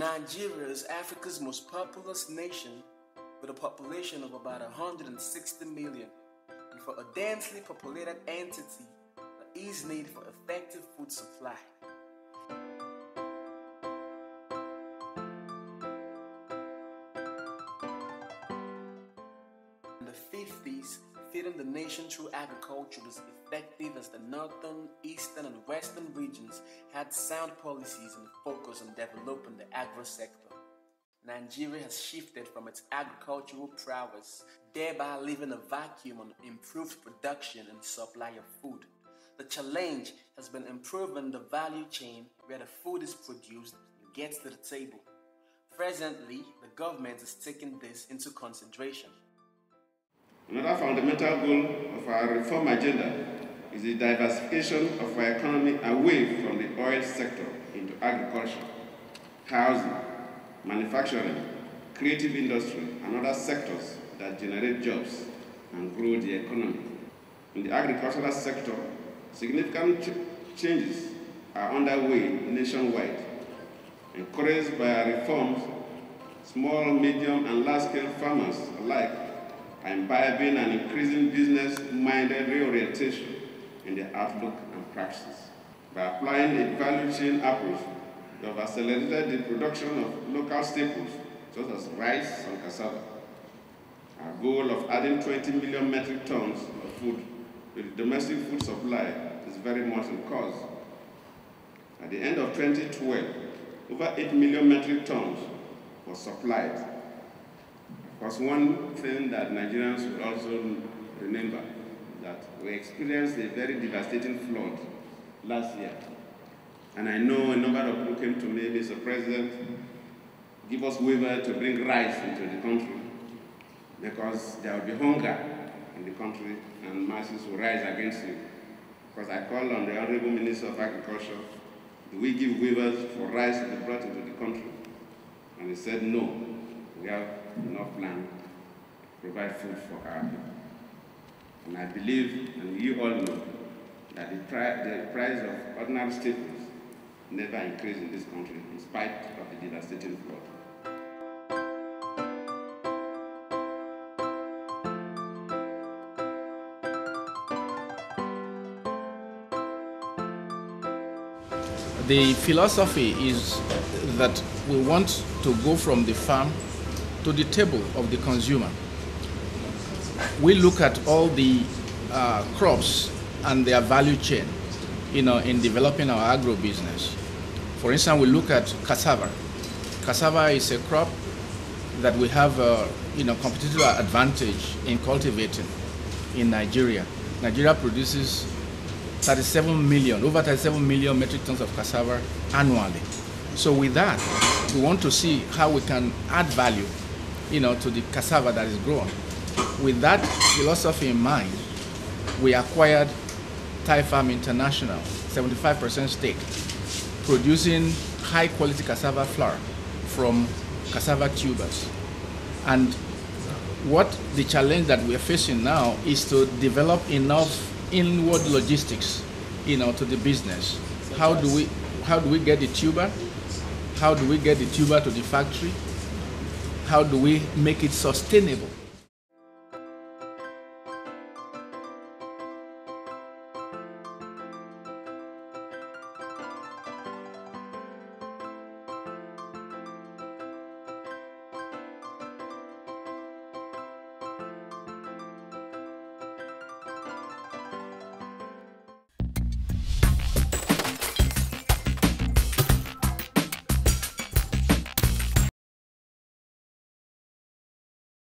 Nigeria is Africa's most populous nation with a population of about 160 million. And for a densely populated entity, there is need for effective food supply. In the 50s, feeding the nation through agriculture was effective as the northern, eastern, and western regions had sound policies and focus on developing the agro sector. Nigeria has shifted from its agricultural prowess, thereby leaving a vacuum on improved production and supply of food. The challenge has been improving the value chain where the food is produced and gets to the table. Presently, the government is taking this into consideration. Another fundamental goal of our reform agenda is the diversification of our economy away from the oil sector into agriculture, housing, manufacturing, creative industry, and other sectors that generate jobs and grow the economy. In the agricultural sector, significant changes are underway nationwide. Encouraged by our reforms, small, medium, and large-scale farmers alike are imbibing an increasing business-minded reorientation in their outlook and practices. By applying a value chain approach, we have accelerated the production of local staples such as rice and cassava. Our goal of adding 20 million metric tons of food to the domestic food supply is very much in course. At the end of 2012, over 8 million metric tons was supplied. Of course, one thing that Nigerians should also remember is that we experienced a very devastating flood last year. And I know a number of people came to me, Mr. President, give us waiver to bring rice into the country because there will be hunger in the country and masses will rise against you. Because I called on the Honorable Minister of Agriculture, do we give waivers for rice to be brought into the country? And he said, no, we have enough land to provide food for our people. And I believe, and you all know, that the price of ordinary staples never increased in this country in spite of the devastating flood. The philosophy is that we want to go from the farm to the table of the consumer. We look at all the crops and their value chain, in developing our agro business. For instance, we look at cassava. Cassava is a crop that we have competitive advantage in cultivating in Nigeria. Nigeria produces over 37 million metric tons of cassava annually. So with that, we want to see how we can add value, to the cassava that is grown. With that philosophy in mind, we acquired Thai Farm International, 75% stake, producing high-quality cassava flour from cassava tubers. And what the challenge that we are facing now is to develop enough inward logistics, to the business. How do we get the tuber? How do we get the tuber to the factory? How do we make it sustainable?